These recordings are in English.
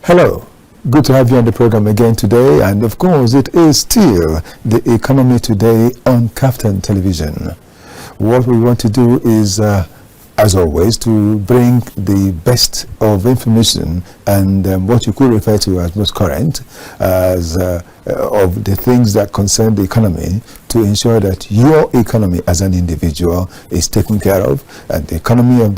Hello, good to have you on the program again today, and of course it is still the economy today on Kaftan Television. What we want to do is, as always, to bring the best of information and what you could refer to as most current, as of the things that concern the economy, to ensure that your economy as an individual is taken care of, and the economy of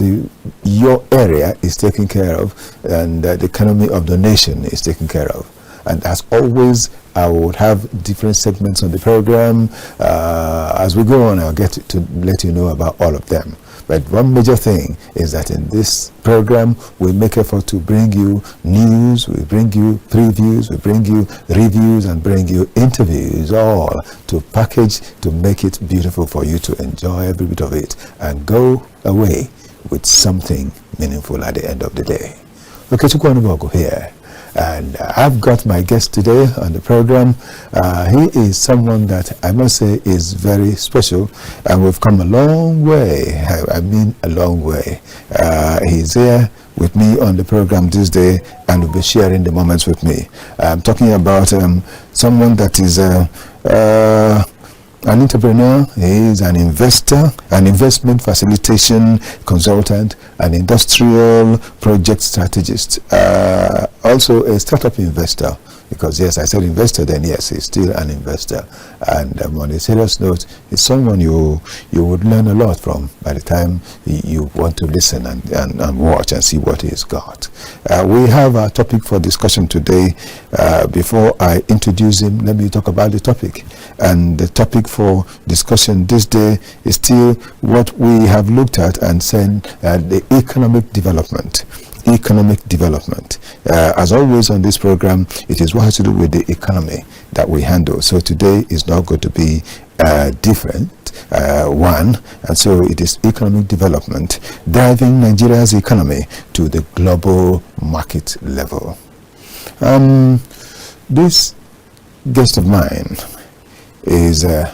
your area is taken care of, and the economy of the nation is taken care of. And as always, I would have different segments on the program. As we go on, I'll get to let you know about all of them. But one major thing is that in this program, we make effort to bring you news, we bring you previews, we bring you reviews, and bring you interviews, all to package to make it beautiful for you to enjoy every bit of it and go away with something meaningful at the end of the day. Okechukwu Onubogu here. And I've got my guest today on the program. He is someone that I must say is very special, and we've come a long way. I mean a long way. He's here with me on the program this day and will be sharing the moments with me. I'm talking about someone that is an entrepreneur. He is an investor, an investment facilitation consultant, an industrial project strategist, also a startup investor. Because yes, I said investor, then yes, he's still an investor. And on a serious note, he's someone you would learn a lot from by the time you want to listen and watch and see what he's got. We have a topic for discussion today. Before I introduce him, let me talk about the topic. And the topic for discussion this day is still what we have looked at and said, the economic development. Economic development. As always on this program, it is what has to do with the economy that we handle. So today is not going to be different one, and so it is economic development driving Nigeria's economy to the global market level. This guest of mine is, I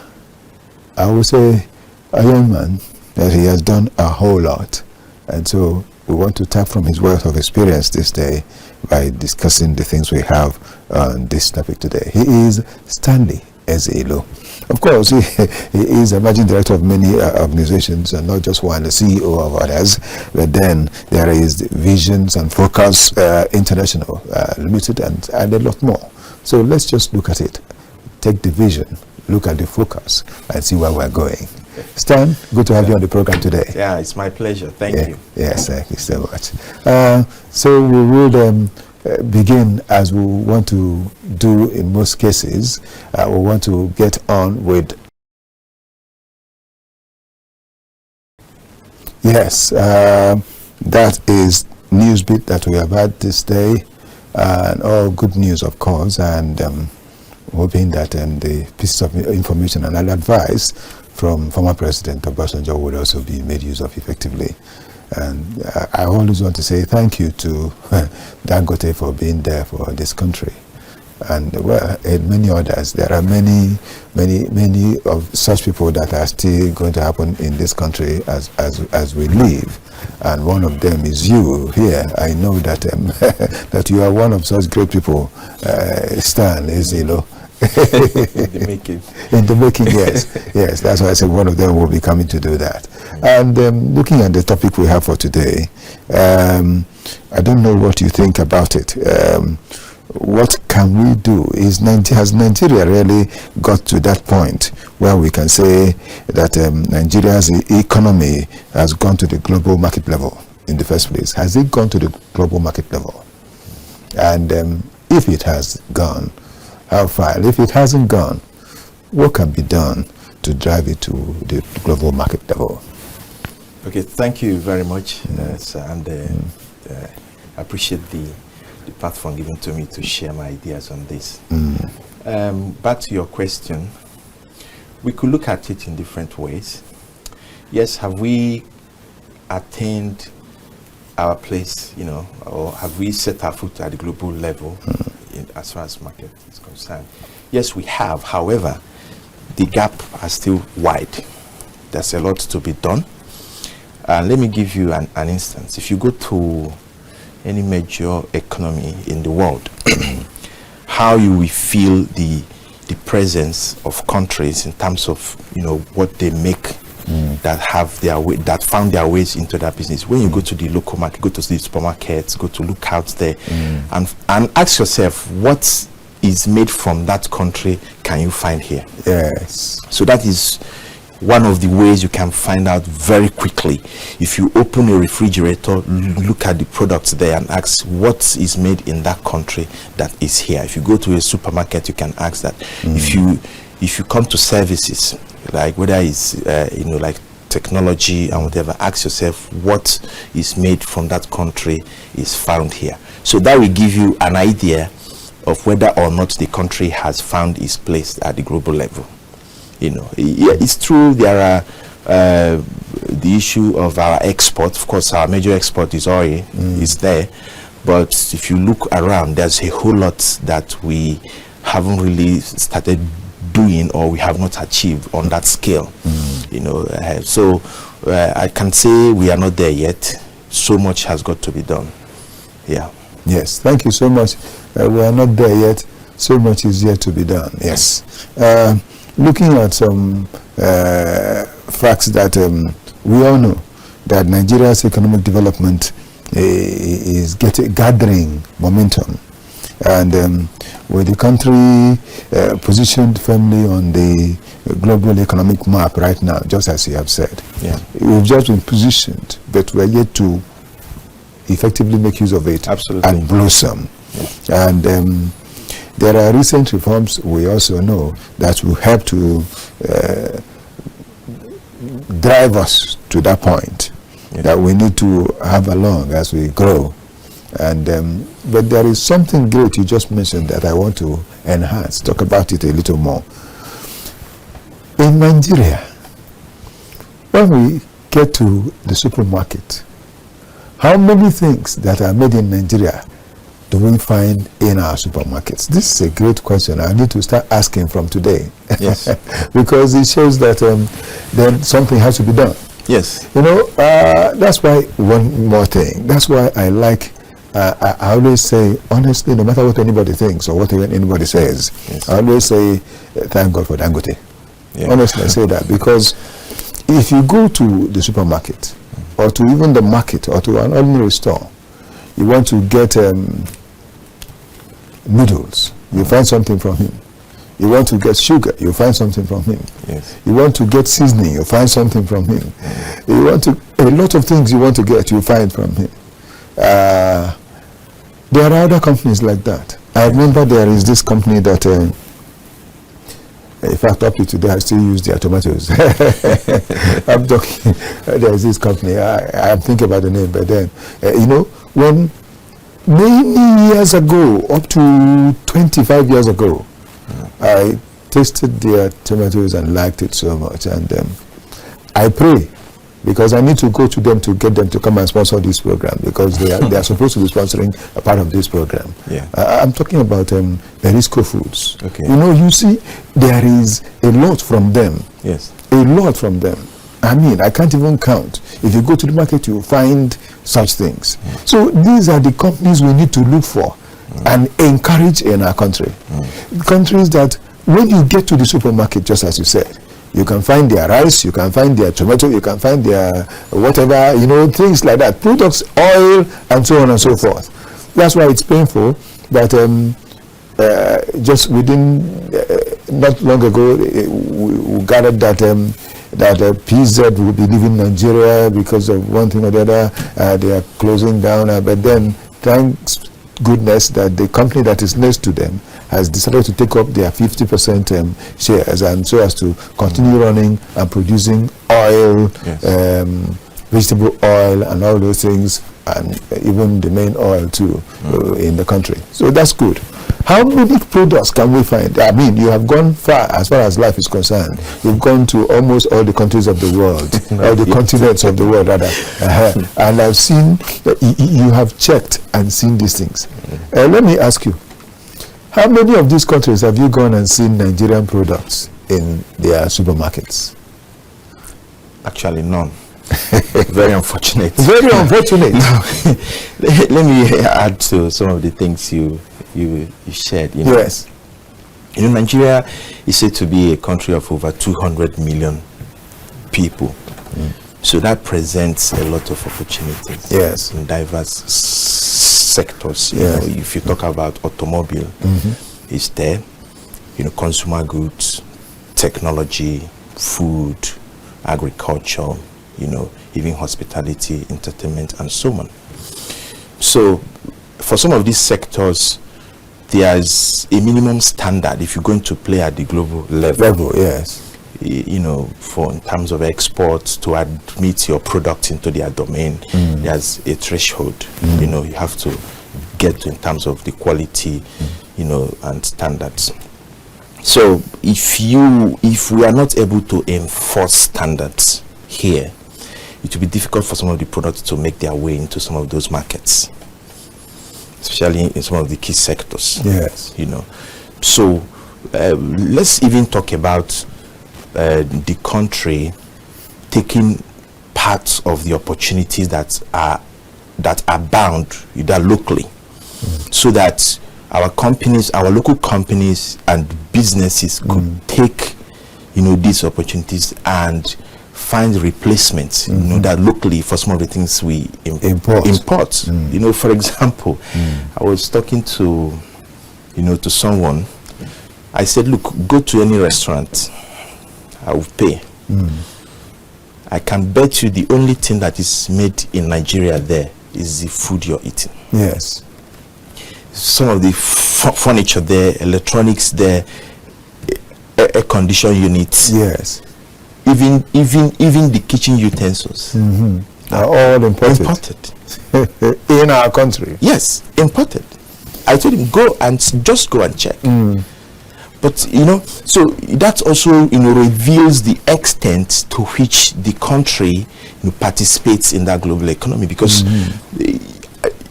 would say, a young man that he has done a whole lot, and so we want to tap from his wealth of experience this day by discussing the things we have on this topic today. He is Stanley Ezelo. Of course, he is a managing director of many organizations, and not just one, the CEO of others. But then there is Visions and Focus International Limited, and a lot more. So let's just look at it. Take the vision, look at the focus, and see where we're going. Stan, good to have you on the program today. Yeah, it's my pleasure. Thank you. Yes, thank you so much. So we would begin as we want to do in most cases. We want to get on with. Yes, that is Newsbeat that we have had this day, and all good news, of course, and hoping that the pieces of information and advice from former President Godson Eke would also be made use of effectively. And I always want to say thank you to Dangote for being there for this country. And well, and many others. There are many of such people that are still going to happen in this country as we live. And one of them is you here. I know that that you are one of such great people, Stan Ezelo. In the making. In the making, yes. Yes, that's why I said one of them will be coming to do that. And looking at the topic we have for today, I don't know what you think about it. What can we do? Has Nigeria really got to that point where we can say that Nigeria's economy has gone to the global market level in the first place? Has it gone to the global market level? And if it has gone, how far? If it hasn't gone, what can be done to drive it to the global market level? Okay, thank you very much, and I appreciate the platform given to me to share my ideas on this. Back to your question, we could look at it in different ways. Yes, have we attained our place, or have we set our foot at the global level as far as market is concerned? Yes, we have. However, the gap is still wide. There's a lot to be done. Let me give you an instance. If you go to any major economy in the world, how you will feel the presence of countries in terms of what they make that have their way, that found their ways into that business. When you go to the local market, go to the supermarkets, go to look out there, and ask yourself, what is made from that country can you find here? Yes. So that is one of the ways you can find out very quickly. If you open a refrigerator, look at the products there and ask what is made in that country that is here. If you go to a supermarket, you can ask that. If you come to services, like whether it's like technology and whatever, ask yourself what is made from that country is found here. So that will give you an idea of whether or not the country has found its place at the global level. It's true there are the issue of our export. Of course, our major export is oil, is there. But if you look around, there's a whole lot that we haven't really started doing or we have not achieved on that scale. So I can say we are not there yet. So much has got to be done. Yeah. Yes, thank you so much. We are not there yet. So much is yet to be done. Yes. Looking at some facts that we all know, that Nigeria's economic development is gathering momentum, and with the country positioned firmly on the global economic map right now, just as you have said. Yeah. We've just been positioned, but we're yet to effectively make use of it. Absolutely. And blossom. Yeah. And there are recent reforms we also know that will help to drive us to that point that we need to have along as we grow. And but there is something great you just mentioned that I want to enhance, talk about it a little more. In Nigeria, when we get to the supermarket, how many things that are made in Nigeria do we find in our supermarkets? This is a great question. I need to start asking from today. Yes. Because it shows that then something has to be done. Yes. That's why, one more thing, that's why I like, I always say, honestly, no matter what anybody thinks or what anybody says, yes, I always say, thank God for Dangote. Yeah. Honestly, I say that because if you go to the supermarket or to even the market or to an ordinary store, you want to get noodles, you find something from him. You want to get sugar, you find something from him. Yes. You want to get seasoning, you find something from him. You want to, a lot of things you want to get, you find from him. There are other companies like that. I remember there is this company that, in fact, up to today, I still use their tomatoes. I'm talking, there's this company, I'm thinking about the name, but then, when many years ago, up to 25 years ago, I tasted their tomatoes and liked it so much. And I pray, because I need to go to them to get them to come and sponsor this program, because they are supposed to be sponsoring a part of this program. Yeah. I'm talking about Berisco Foods. Okay. You see, there is a lot from them. Yes. A lot from them. I mean, I can't even count. If you go to the market, you'll find such things. So these are the companies we need to look for and encourage in our country. Countries that, when you get to the supermarket, just as you said, you can find their rice, you can find their tomato, you can find their whatever, things like that, products, oil, and so on and so forth. That's why it's painful that just within, not long ago, we gathered that that PZ will be leaving Nigeria because of one thing or the other. They are closing down, but then thanks goodness that the company that is next to them has decided to take up their 50% shares, and so as to continue running and producing oil, yes, vegetable oil and all those things, and even the main oil too in the country. So that's good. How many products can we find? I mean, you have gone far as life is concerned. You've gone to almost all the countries of the world, all the continents of the world, rather. And I've seen, you have checked and seen these things. Let me ask you, how many of these countries have you gone and seen Nigerian products in their supermarkets? Actually, none. Very unfortunate. Very unfortunate. Now, let me add to some of the things you shared. You know. Yes. You know, Nigeria is said to be a country of over 200 million people. So that presents a lot of opportunities. Yes. In diverse sectors. You Yes. know, if you talk about automobile, it's there. You know, consumer goods, technology, food, agriculture, you know, even hospitality, entertainment, and so on. So for some of these sectors, there's a minimum standard if you're going to play at the global level. Yes. You know, for in terms of exports, to admit your product into their domain, there's a threshold. You know, you have to get to in terms of the quality, you know, and standards. So if we are not able to enforce standards here, it will be difficult for some of the products to make their way into some of those markets, especially in some of the key sectors. Yes. You know, so let's even talk about the country taking parts of the opportunities that abound that locally, so that our companies, our local companies and businesses could take, you know, these opportunities and find replacements, you know, that locally for some of the things we import. You know, for example, I was talking to, you know, to someone. I said, look, go to any restaurant, I will pay. I can bet you the only thing that is made in Nigeria there is the food you're eating. Yes. Some of the furniture there, electronics there, air condition units. Yes. Even the kitchen utensils are all imported. In our country. Yes, imported. I told him, go and check. But you know, so that also, you know, reveals the extent to which the country, you know, participates in that global economy. Because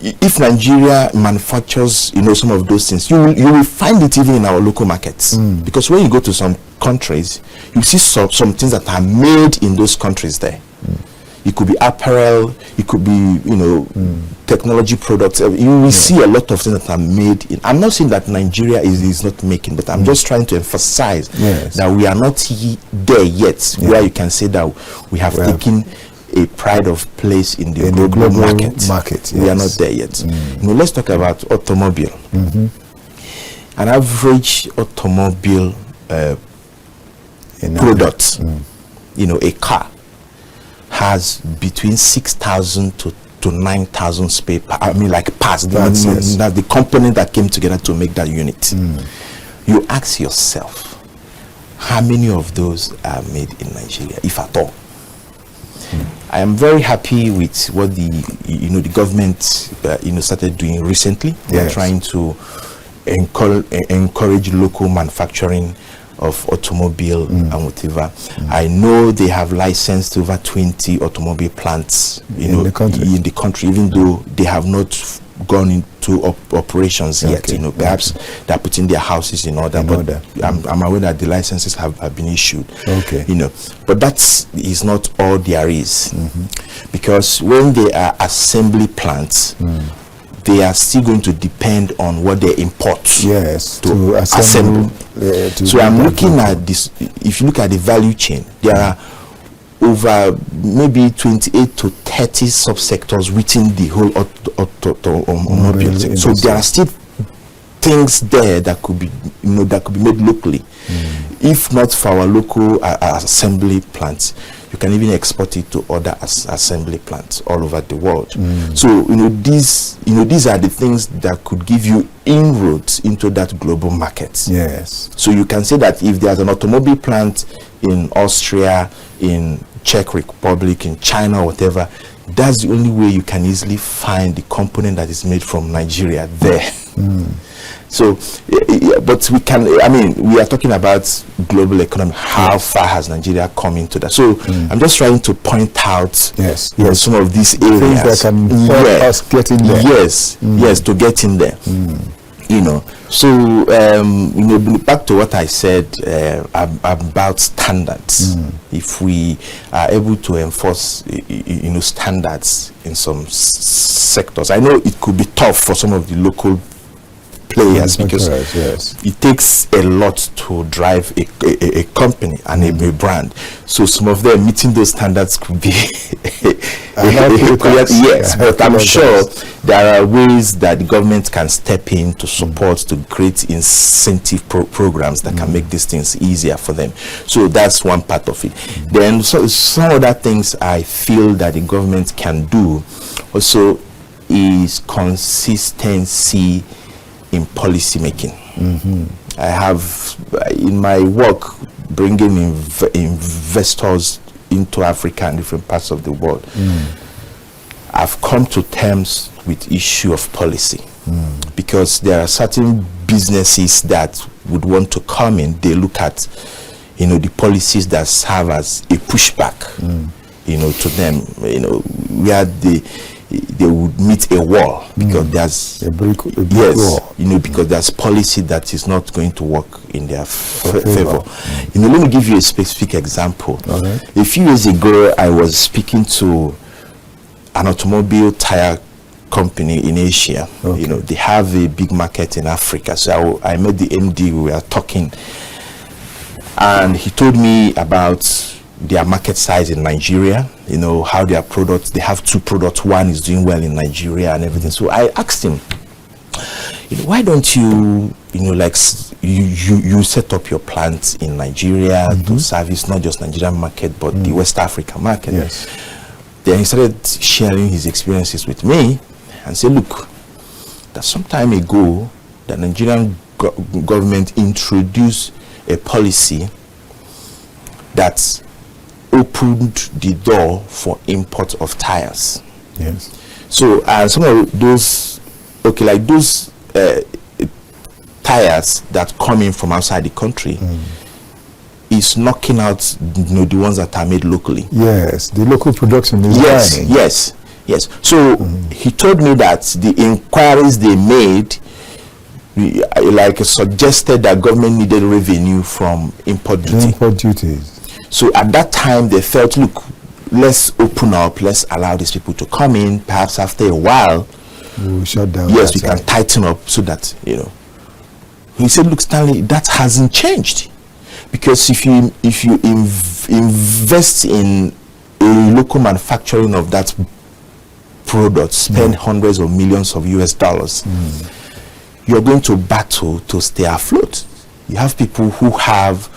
if Nigeria manufactures, you know, some of those things, you will find it even in our local markets. Because when you go to some countries, you see some things that are made in those countries there. It could be apparel, it could be, you know, technology products. You will see a lot of things that are made in. I'm not saying that Nigeria is not making, but I'm just trying to emphasize that we are not there yet, where you can say that we have taken a pride of place in the global market. Yes. We are not there yet. You know, let's talk about automobile. An average automobile product, you know, a car, has between 6,000 to 9,000 spare parts. That's the component that came together to make that unit. You ask yourself, how many of those are made in Nigeria, if at all? I am very happy with what the government started doing recently. They are trying to encourage local manufacturing of automobile and whatever. I know they have licensed over 20 automobile plants in the country, even though they have not gone into operations yet. You know, perhaps they're putting their houses in order, I'm aware that the licenses have been issued. You know, but that is not all there is, because when they are assembly plants, they are still going to depend on what they import to assemble. So I'm looking at this. If you look at the value chain, there are over maybe 28 to 30 subsectors within the whole automobile sector. So there are still things there that could be, that could be made locally. If not for our local assembly plants, you can even export it to other assembly plants all over the world. So these are the things that could give you inroads into that global market. Yes. So you can say that if there's an automobile plant in Austria, in Czech Republic, in China, or whatever, that's the only way you can easily find the component that is made from Nigeria there. So, but we are talking about global economy. How far has Nigeria come into that? So, I'm just trying to point out some of these areas that can help us get in there. Yes, to get in there. So back to what I said about standards. If we are able to enforce standards in some sectors, I know it could be tough for some of the local players because it takes a lot to drive a company and a brand. So some of them meeting those standards could be yes, but I'm sure there are ways that the government can step in to support, to create incentive programs that can make these things easier for them. So that's one part of it. Then some other things I feel that the government can do also is consistency in policy making. I have in my work bringing investors into Africa and different parts of the world. I've come to terms with issue of policy because there are certain businesses that would want to come in. They look at the policies that serve as a pushback to them, where they would meet a wall because there's a brick wall. Because there's policy that is not going to work in their favor. Let me give you a specific example. A few years ago, I was speaking to an automobile tire company in Asia. They have a big market in Africa. So I met the MD. We were talking, and he told me about their market size in Nigeria, how their products, they have 2 products, one is doing well in Nigeria and everything. So I asked him, why don't you, you set up your plant in Nigeria to service not just Nigerian market, but the West African market. Then he started sharing his experiences with me and said, look, that some time ago, the Nigerian government introduced a policy that opened the door for import of tires. So some of those those tires that come in from outside the country is knocking out the ones that are made locally. The local production is dying. Yes. So he told me that the inquiries they made suggested that government needed revenue from import duties. So at that time, they felt, look, let's open up, let's allow these people to come in. Perhaps after a while, we'll shut down. Yes, we can tighten up so that, He said, look, Stanley, that hasn't changed. Because if you invest in a local manufacturing of that product, spend hundreds of millions of US dollars, you're going to battle to stay afloat. You have people who have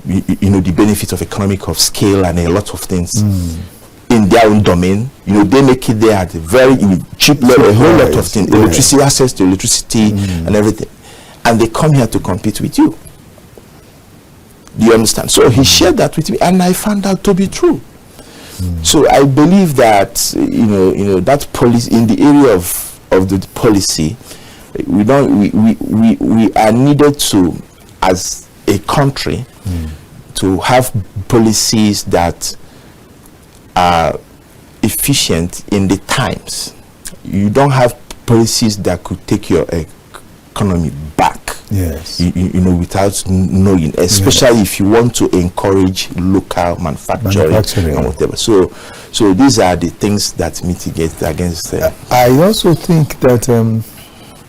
the benefit of economic of scale and a lot of things in their own domain. They make it there at a very cheap level, a whole lot of things, electricity, access to electricity and everything, and they come here to compete with you. Do you understand? So he shared that with me, and I found that to be true. So I believe that that policy, in the area of the policy, we are needed to, as a country, to have policies that are efficient in the times. You don't have policies that could take your economy back. Without knowing, especially if you want to encourage local manufacturing and whatever. So these are the things that mitigate against. I also think that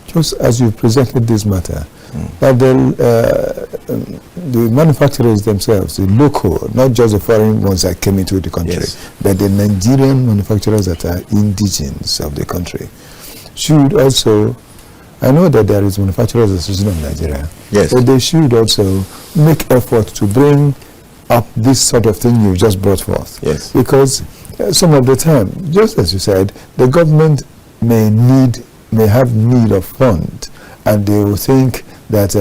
just as you presented this matter, that the manufacturers themselves, the local, not just the foreign ones that came into the country, but the Nigerian manufacturers that are indigenous of the country, should also, I know that there is Manufacturers Association of Nigeria, but they should also make effort to bring up this sort of thing you just brought forth. Because some of the time, just as you said, the government may have need of fund, and they will think that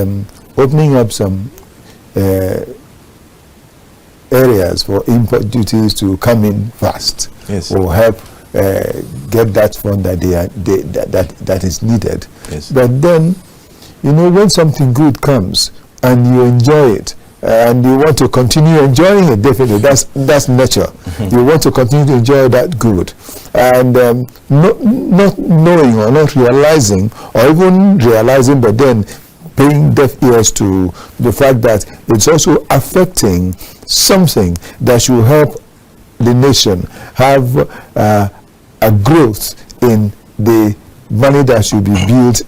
opening up some areas for import duties to come in fast will help get that fund that is needed. But then, when something good comes and you enjoy it, and you want to continue enjoying it. Definitely, that's nature. You want to continue to enjoy that good, and not knowing or not realizing, or even realizing, but then paying deaf ears to the fact that it's also affecting something that should help the nation have a growth in the money that should be built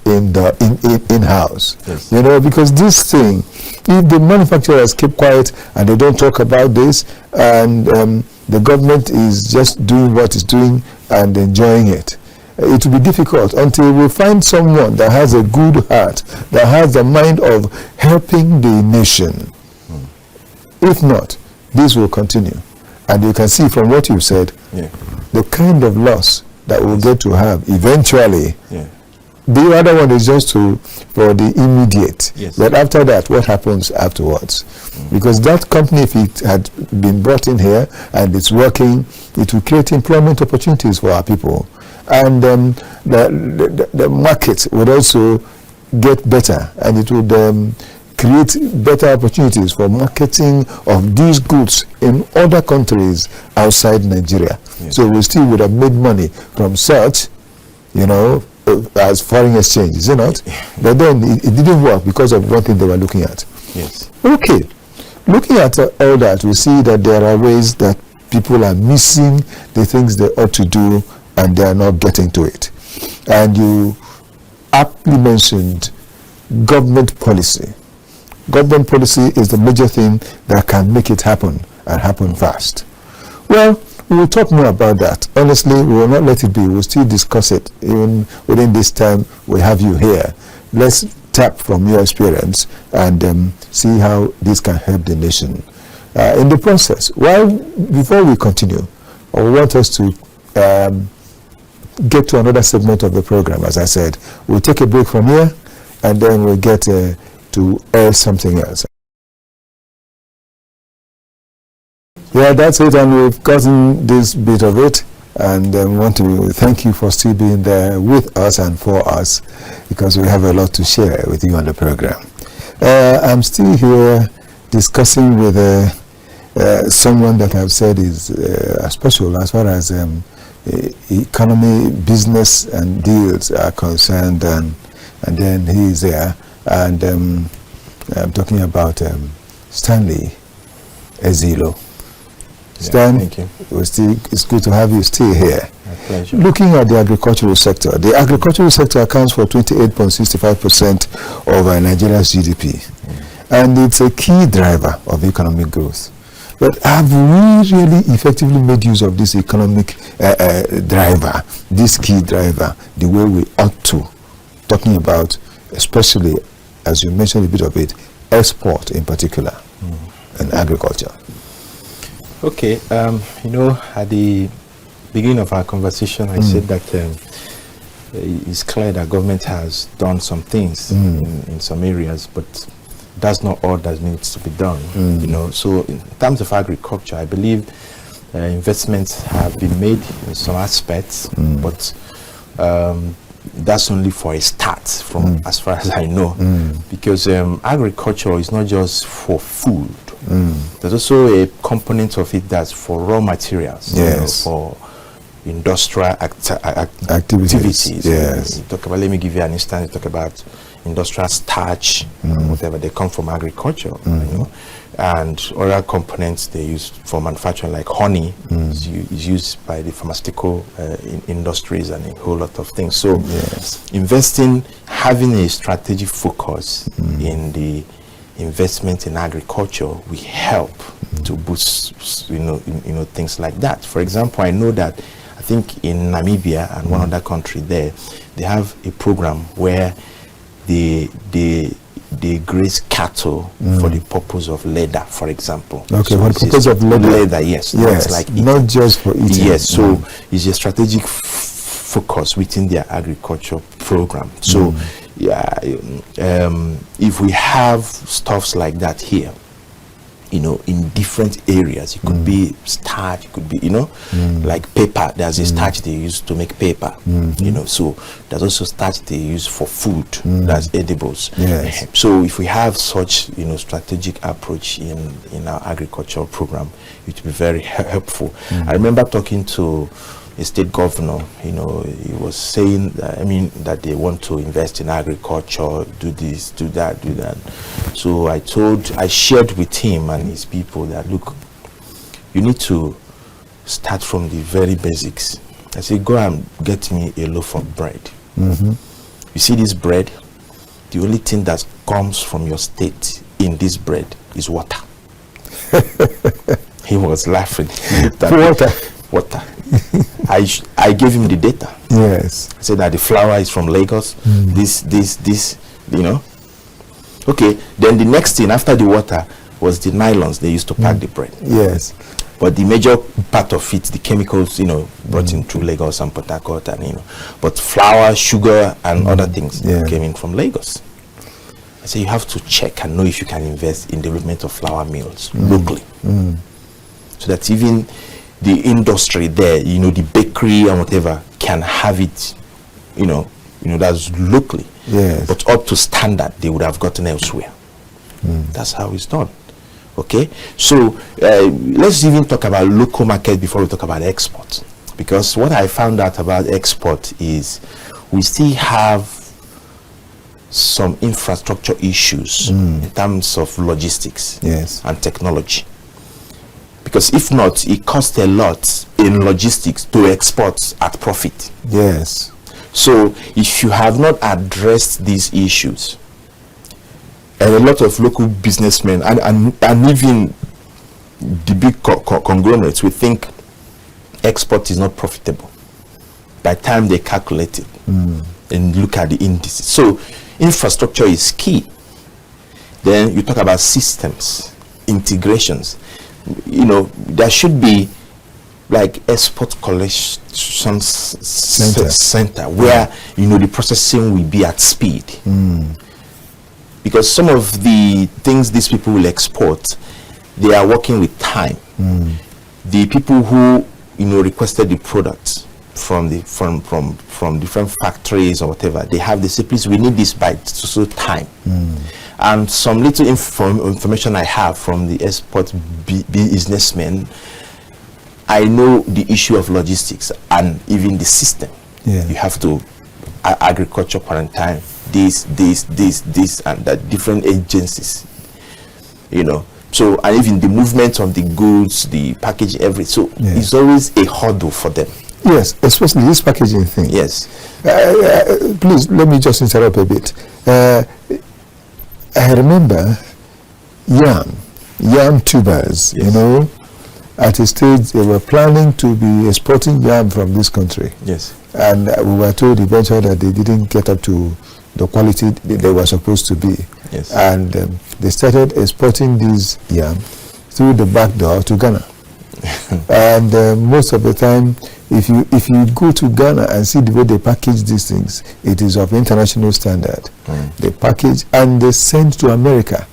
in-house. Yes. You know, because this thing, if the manufacturers keep quiet and they don't talk about this, and the government is just doing what it's doing and enjoying it, it will be difficult until we find someone that has a good heart, that has the mind of helping the nation. If not, this will continue. And you can see from what you've said, the kind of loss that we'll get to have eventually. The other one is just for the immediate. But after that, what happens afterwards? Because that company, if it had been brought in here and it's working, it will create employment opportunities for our people. And the market would also get better, and it would create better opportunities for marketing of these goods in other countries outside Nigeria. So we still would have made money from such, you know, as foreign exchange, is it not? But then it didn't work because of one thing they were looking at. Okay, looking at all that, we see that there are ways that people are missing the things they ought to do and they are not getting to it. And you aptly mentioned government policy. Government policy is the major thing that can make it happen, and happen fast. Well, we will talk more about that. Honestly, we will not let it be. We'll still discuss it. Even within this time, we have you here. Let's tap from your experience and see how this can help the nation. In the process, before we continue, I want us to get to another segment of the program. As I said, we'll take a break from here, and then we'll get to air something else. Yeah, that's it, and we've gotten this bit of it, and we want to thank you for still being there with us and for us, because we have a lot to share with you on the program. I'm still here discussing with someone that I've said is special as far as economy, business and deals are concerned, and then he is there, and I'm talking about Stanley Ezilo. Stan, thank you. It's good to have you still here. My pleasure. Looking at the agricultural sector accounts for 28.65% of Nigeria's GDP, and it's a key driver of economic growth. But have we really effectively made use of this economic driver, this key driver, the way we ought to? Talking about, especially, as you mentioned a bit of it, export in particular, and agriculture. Okay, you know, at the beginning of our conversation, I said that it's clear that government has done some things in some areas, but that's not all that needs to be done. You know, so in terms of agriculture, I believe investments have been made in some aspects, but that's only for a start, from as far as I know, because agriculture is not just for food. There's also a component of it that's for raw materials, you know, for industrial activities. You talk about, let me give you an instance. You talk about industrial starch, whatever, they come from agriculture, you know, and other components they use for manufacturing, like honey is used by the pharmaceutical industries and a whole lot of things. So investing, having a strategic focus in the investment in agriculture will help to boost, you know, things like that. For example, I know that I think in Namibia and one other country there, they have a program where they graze cattle for the purpose of leather, for example. Okay, for the purpose of leather. Leather, yes. Yes, like not just for eating. Yes, so it's a strategic focus within their agriculture program. So if we have stuffs like that here, in different areas. It could be starch, it could be, like paper. There's a starch they use to make paper, so there's also starch they use for food, that's edibles. Yes. So if we have such, strategic approach in our agricultural program, it will be very helpful. I remember talking to a state governor, he was saying that they want to invest in agriculture, do this, do that. So I shared with him and his people that, look, you need to start from the very basics. I said, go and get me a loaf of bread. You see this bread? The only thing that comes from your state in this bread is water. He was laughing. Water. I gave him the data. Yes. I said that the flour is from Lagos. This. Okay. Then the next thing after the water was the nylons they used to pack the bread. Yes. But the major part of it, the chemicals, brought in through Lagos and Port Harcourt, and but flour, sugar, and other things came in from Lagos. I said you have to check and know if you can invest in development of flour mills locally, so that even the industry there, the bakery and whatever, can have it, that's locally. Yes. But up to standard, they would have gotten elsewhere. That's how it's done. Okay, so let's even talk about local market before we talk about export, because what I found out about export is we still have some infrastructure issues in terms of logistics and technology. Because if not, it costs a lot in logistics to export at profit. Yes. So if you have not addressed these issues, and a lot of local businessmen and even the big conglomerates will think export is not profitable by the time they calculate it and look at the indices. So infrastructure is key. Then you talk about systems, integrations. There should be like export collection center where the processing will be at speed. Because some of the things these people will export, they are working with time. The people who requested the products from different factories or whatever, they have the say, please, we need this by so time. And some little information I have from the export businessmen, I know the issue of logistics and even the system. You have to agriculture quarantine this and that, different agencies, so, and even the movement of the goods, the packaging, everything. So it's always a hurdle for them. Yes, especially this packaging thing. Yes. Please let me just interrupt a bit. I remember yam tubers, at a stage they were planning to be exporting yam from this country. Yes. And we were told eventually that they didn't get up to the quality they were supposed to be. Yes. And they started exporting these yam through the back door to Ghana. And most of the time, if you go to Ghana and see the way they package these things, it is of international standard. They package and they send to America.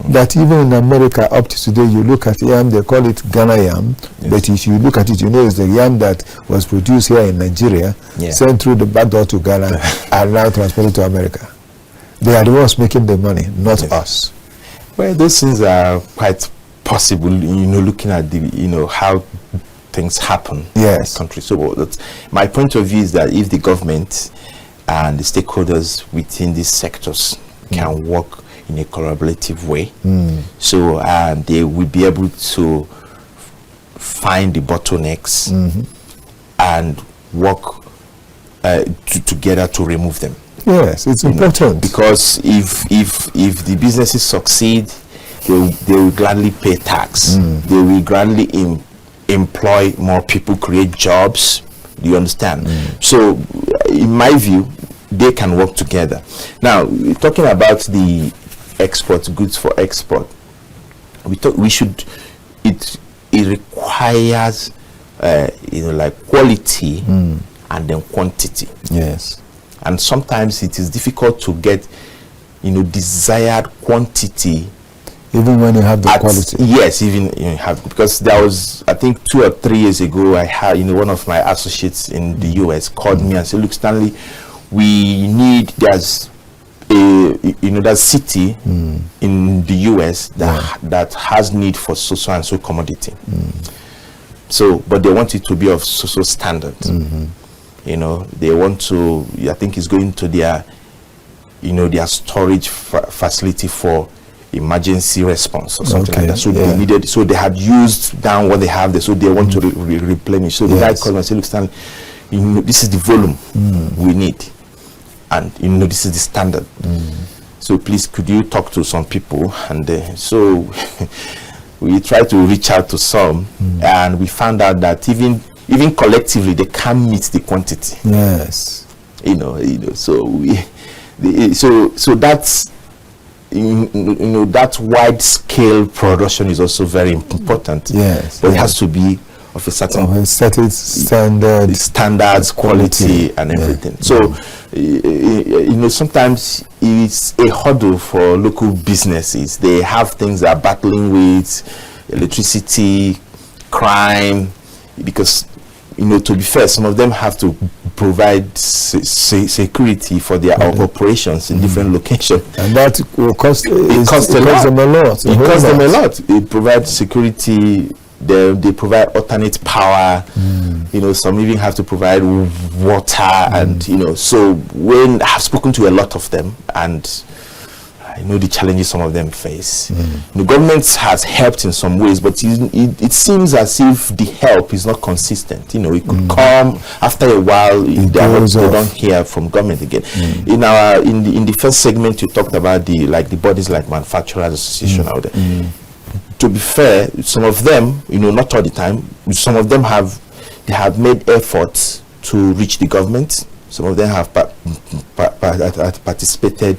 That even in America, up to today, you look at yam, they call it Ghana yam. But if you look at it, it's the yam that was produced here in Nigeria, sent through the back door to Ghana, and now transported to America. They are the ones making the money, not us. Well, those things are quite possible, looking at the, how things happen in the country. So that's, my point of view is that if the government and the stakeholders within these sectors can work in a collaborative way, so they will be able to find the bottlenecks and work together to remove them. Yes, it's important, because if the businesses succeed, they will gladly pay tax. They will gladly employ more people, create jobs. Do you understand? So, in my view, they can work together. Now, talking about the export, goods for export, it requires like quality and then quantity. Yes. And sometimes it is difficult to get desired quantity even when you have the quality. Yes, even you have, because there was, I think 2 or 3 years ago, I had, one of my associates in the US called me and said, look, Stanley, we need, there's a, that city in the US that has need for so and so commodity. So, but they want it to be of so standard. They want to, I think it's going to their, their storage facility for emergency response or something like that. So they needed, so they had used down what they have there, so they want to replenish. So the guy called me and said, look, Stanley, this is the volume we need, and this is the standard. So please, could you talk to some people? And so we tried to reach out to some, and we found out that even collectively they can't meet the quantity. Yes. So so that's that wide scale production is also very important. Yes. But it has to be of a certain standard, standards, quality and everything. So sometimes it's a hurdle for local businesses. They have things they're battling with, electricity, crime, because to be fair, some of them have to provide security for their operations in different locations, and that will cost them a lot. It costs them a lot. It provides security. They provide alternate power. Some even have to provide water, and so when I've spoken to a lot of them, and I know the challenges some of them face. The government has helped in some ways, but it seems as if the help is not consistent. It could come after a while. They don't hear from government again. In the first segment, you talked about the bodies like Manufacturers Association out there. To be fair, some of them, not all the time, some of them have made efforts to reach the government. Some of them have participated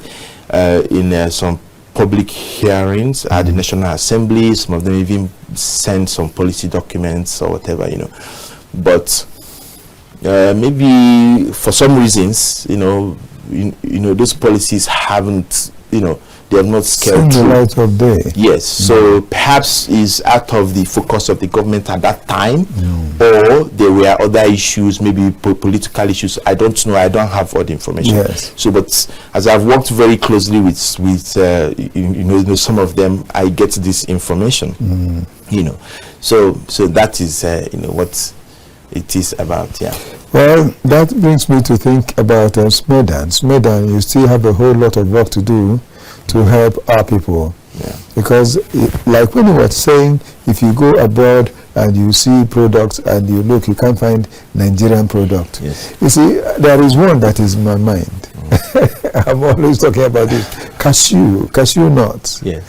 in some public hearings at the National Assembly. Some of them even sent some policy documents or whatever, But maybe for some reasons, those policies haven't, they have not scaled through. The light of day. Yes, so perhaps is out of the focus of the government at that time, or there were other issues, maybe political issues. I don't know. I don't have all the information. Yes. So, but as I've worked very closely with some of them, I get this information. So that is what it is about. Yeah. Well, that brings me to think about Smedan. Smedan, you still have a whole lot of work to do to help our people. Because like when you were saying, if you go abroad and you see products and you look, you can't find Nigerian product. Yes. You see, there is one that is in my mind. I'm always talking about this. Cashew nuts. Yes.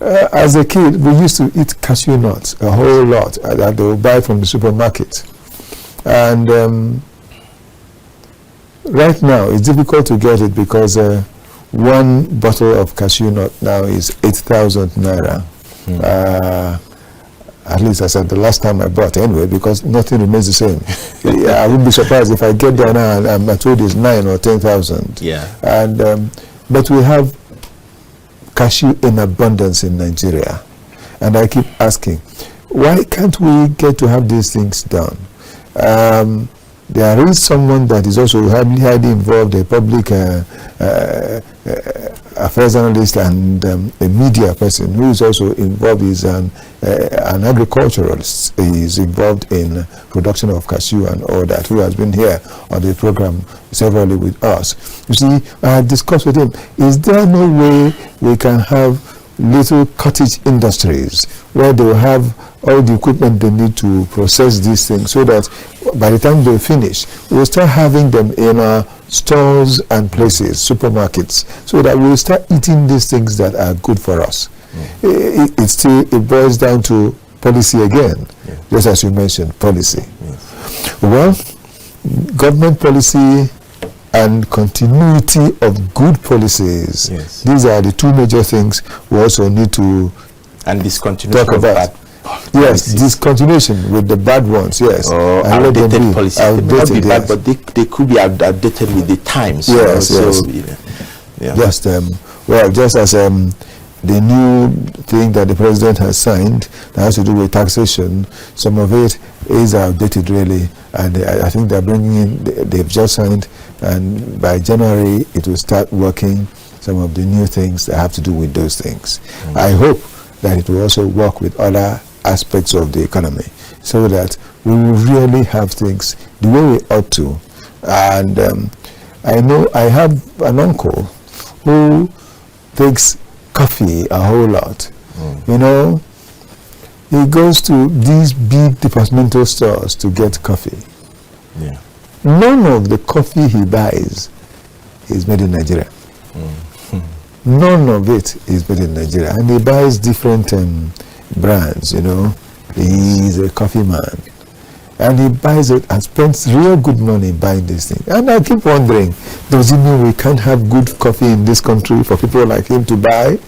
As a kid, we used to eat cashew nuts, a whole lot, that they would buy from the supermarket. And right now, it's difficult to get it because one bottle of cashew nut now is 8,000 naira. At least I said the last time I bought anyway, because nothing remains the same. I wouldn't be surprised if I get there now and I'm told it's 9 or 10,000. Yeah. And but we have cashew in abundance in Nigeria, and I keep asking, why can't we get to have these things done? There is someone that is also highly involved, a public affairs analyst and a media person who is also involved. Is an agriculturalist. He is involved in production of cashew and all that, who has been here on the program severally with us. You see, I discussed with him, is there no way we can have little cottage industries where they will have all the equipment they need to process these things, so that by the time they finish, we'll start having them in our stores and places, supermarkets, so that we'll start eating these things that are good for us. It boils down to policy again, just as you mentioned, policy. Well, government policy and continuity of good policies. These are the two major things we also need to discontinuation talk about. Yes, discontinuation with the bad ones, yes. Or outdated policies. They may not be bad, but they could be outdated with the times. Yes, yes. So, Just, well, just as the new thing that the president has signed that has to do with taxation, some of it is outdated really, and I think they're bringing in, they've just signed, and by January it will start working some of the new things that have to do with those things. I hope that it will also work with other aspects of the economy so that we will really have things the way we ought to. And I know I have an uncle who takes coffee a whole lot. You know, he goes to these big departmental stores to get coffee. Yeah. None of the coffee he buys is made in Nigeria. None of it is made in Nigeria. And he buys different brands, you know. He's a coffee man. And he buys it and spends real good money buying this thing. And I keep wondering, does it mean we can't have good coffee in this country for people like him to buy?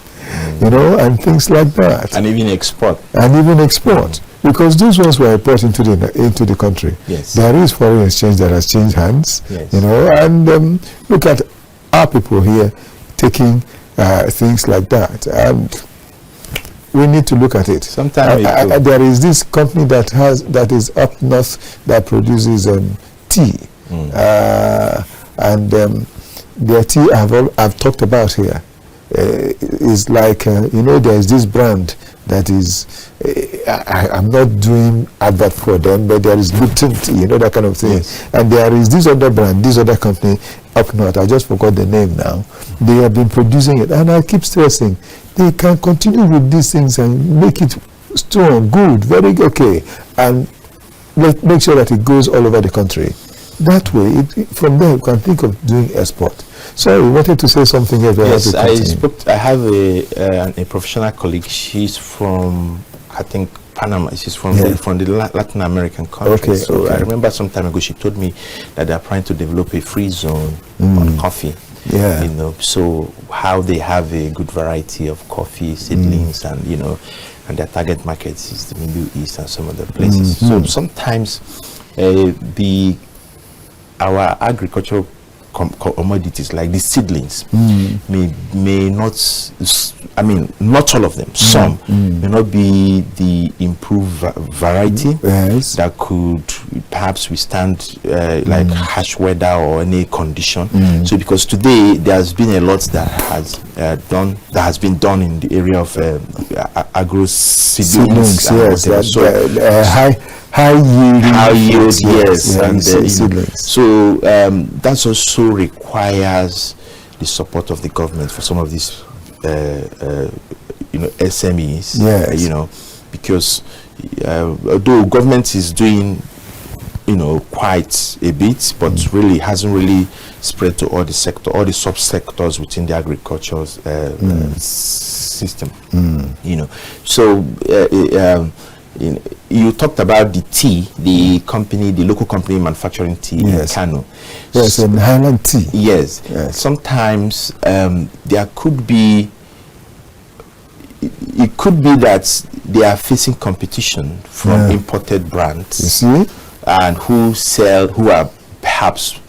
You know, and things like that. And even export. And even export. Because those ones were brought into the country. Yes. There is foreign exchange that has changed hands. Yes. You know, and look at our people here taking things like that. And we need to look at it. Sometimes there is this company that is up north that produces tea, and their tea I've talked about here is like you know, there is this brand that is I'm not doing advert for them, but there is Lipton tea, you know, that kind of thing. Yes. And there is this other brand, this other company up north. I just forgot the name now. They have been producing it, and I keep stressing they can continue with these things and make it strong, good, very okay, and make sure that it goes all over the country. That way, from there, you can think of doing export. So we wanted to say something else. Yes, I have a professional colleague. She's from, I think, Panama. She's from the Latin American country. Okay, so I remember some time ago she told me that they are trying to develop a free zone on coffee. Yeah, you know, so how they have a good variety of coffee seedlings, and you know, and their target markets is the Middle East and some other places. So sometimes our agricultural commodities like the seedlings may not, I mean, not all of them, some may not be the improved variety that could perhaps withstand like harsh weather or any condition. So because today there's been a lot that has been done in the area of agro seedlings, high yield, yes, and so that also requires the support of the government for some of these you know, SMEs, you know, because although government is doing, you know, quite a bit, but really hasn't really spread to all the sub-sectors within the agricultural system, you know. So you talked about the tea, the local company manufacturing tea in Kano. Yes, in Highland tea. Yes. Sometimes there could be, it could be that they are facing competition from imported brands. You see? And who are perhaps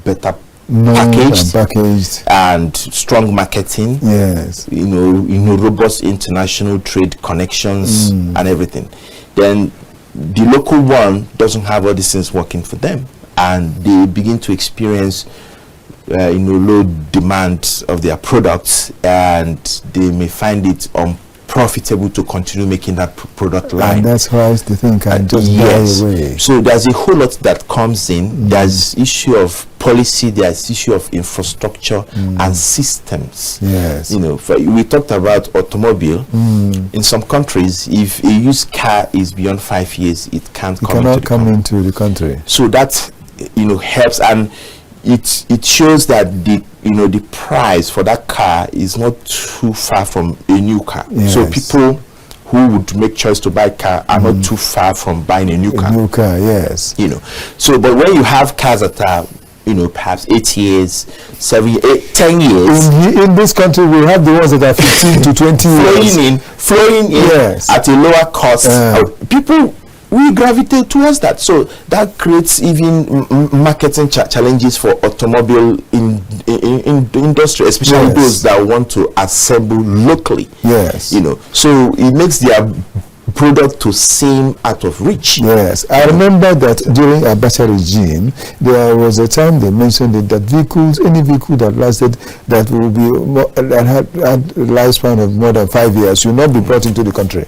better packaged and strong marketing, you know, robust international trade connections and everything. Then the local one doesn't have all these things working for them, and they begin to experience you know, low demand of their products, and they may find it unprofitable to continue making that product line. And that's why the thing can just die away. So there's a whole lot that comes in. There's issue of policy, there's issue of infrastructure and systems. Yes. You know, we talked about automobile. In some countries, if a used car is beyond 5 years, it cannot come into the country. So that, you know, helps, and it shows that the price for that car is not too far from a new car. So people who would make choice to buy a car are not too far from buying a new car. Yes. You know, so but when you have cars that are, you know, perhaps 8 years, 7, 8, 10 years. In this country, we have the ones that are 15 to 20 years. Flowing in at a lower cost. People, we gravitate towards that. So that creates even marketing challenges for automobile in in industry, especially those that want to assemble locally. Yes. You know, so it makes their product to seem out of reach. Yes, I remember that during Abacha regime, there was a time they mentioned it, that vehicles, any vehicle that lasted, that will be that had lifespan of more than 5 years, should not be brought into the country.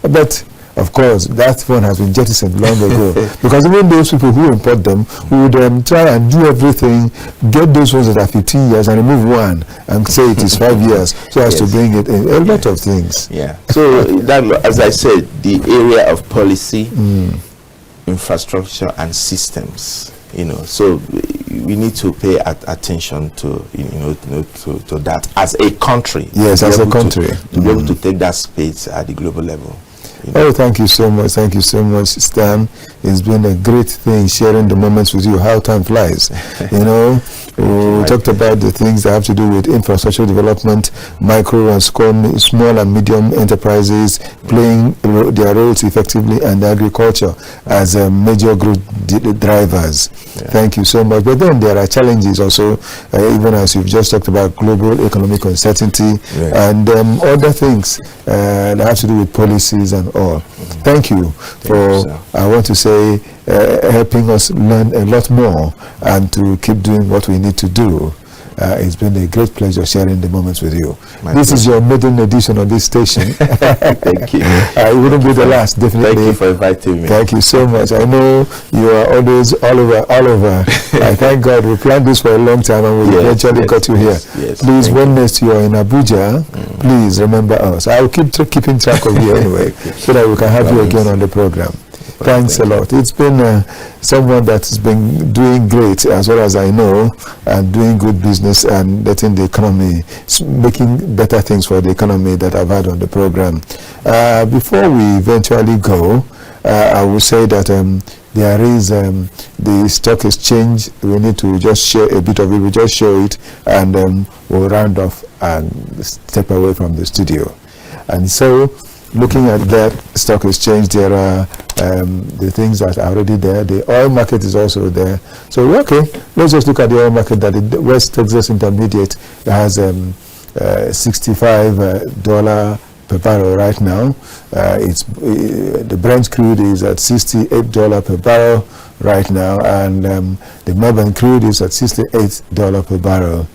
But of course, that one has been jettisoned long ago, because even those people who import them would try and do everything, get those ones that are 15 years and remove one and say it is 5 years, so as to bring it in. A lot of things. Yeah. So, that, as I said, the area of policy, infrastructure, and systems. You know, so we need to pay attention to to that as a country. Yes, as a country, to be able to take that space at the global level. Oh, thank you so much. Thank you so much, Stan. It's been a great thing sharing the moments with you. How time flies. You know, we talked about the things that have to do with infrastructure development, micro and small and medium enterprises playing their roles effectively, and agriculture as major growth drivers. Yeah. Thank you so much. But then there are challenges also, even as you've just talked about global economic uncertainty and other things that have to do with policies and all. Thank you for, I want to say, helping us learn a lot more and to keep doing what we need to do. It's been a great pleasure sharing the moments with you. This is your maiden edition of this station. Thank you. It wouldn't be the last, definitely. Thank you for inviting me. Thank you so much. I know you are always all over. I thank God we planned this for a long time, and we eventually got you here. Please, when next you are in Abuja, please remember us. I will keep keeping track of you anyway, so that we can have you again on the program. Thanks a lot. It's been someone that's been doing great, as well as I know, and doing good business and letting the economy, making better things for the economy that I've had on the program. Before we eventually go, I will say that there is the stock exchange. We need to just share a bit of it. We'll just show it, and we'll round off and step away from the studio. And so, looking at that stock exchange, there are the things that are already there. The oil market is also there. So, okay, let's just look at the oil market. That the West Texas Intermediate has $65 per barrel right now. The Brent crude is at $68 per barrel right now, and the Melbourne crude is at $68 per barrel.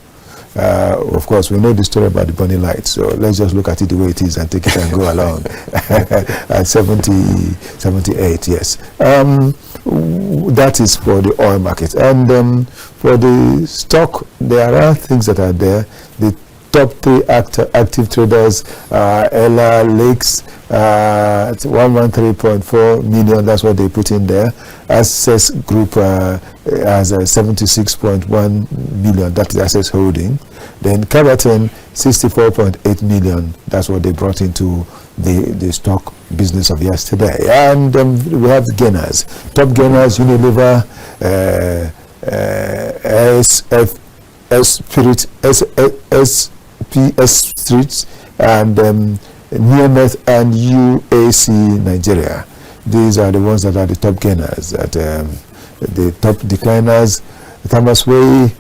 Of course, we know the story about the bunny light, so let's just look at it the way it is and take it and go along. At 78, yes. That is for the oil market. And for the stock, there are things that are there. The top 3 active traders, Ella Lakes, 113.4 million, that's what they put in there. Access Group has 76.1 million, that is Access Holding. Then Cabaton, 64.8 million, that's what they brought into the stock business of yesterday. And we have gainers. Top gainers, Unilever, SPS Streets, and Neomet and UAC Nigeria. These are the ones that are the top gainers. The top decliners, Thomas Way,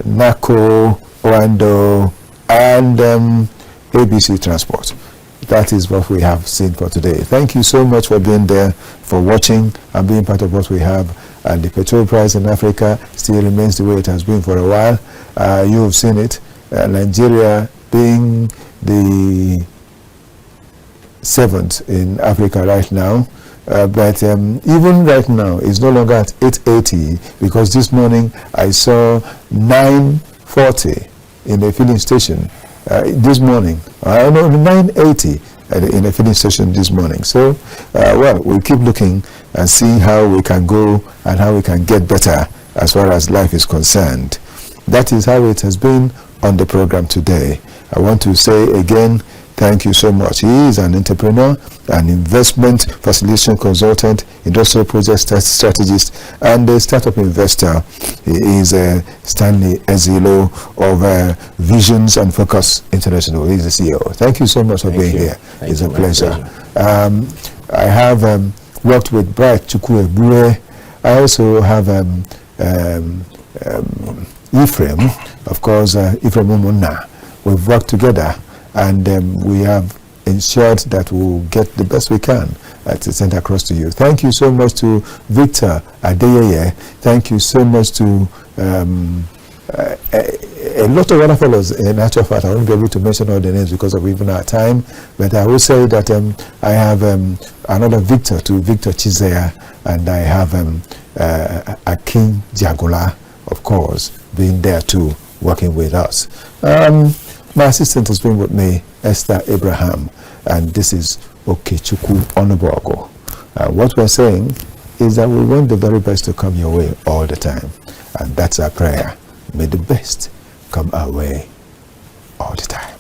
NACO, Oando, and ABC Transport. That is what we have seen for today. Thank you so much for being there, for watching and being part of what we have. And the petrol price in Africa still remains the way it has been for a while. You have seen it. Nigeria being the 7th in Africa right now. But even right now, it's no longer at 880, because this morning I saw 940 in a filling station. This morning, 980 in a filling station this morning. So, well, we'll keep looking and seeing how we can go and how we can get better as far as life is concerned. That is how it has been on the program today. I want to say again, thank you so much. He is an entrepreneur, an investment facilitation consultant, industrial project strategist, and a startup investor. He is Stanley Ezilo of Visions and Focus International. He is the CEO. Thank you so much for being here. It's a pleasure. I have worked with Okechukwu Onubogu. I also have Ephraim, of course, Ephraim Umunna. We've worked together, and we have ensured that we'll get the best we can to send across to you. Thank you so much to Victor Adeyeye. Thank you so much to a lot of other fellows. In actual fact, I won't be able to mention all the names because of even our time, but I will say that I have another Victor, to Victor Chizea, and I have Akin Diagola, of course, being there too, working with us. My assistant has been with me, Esther Abraham, and this is Okechukwu Onubogu. What we're saying is that we want the very best to come your way all the time, and that's our prayer. May the best come our way all the time.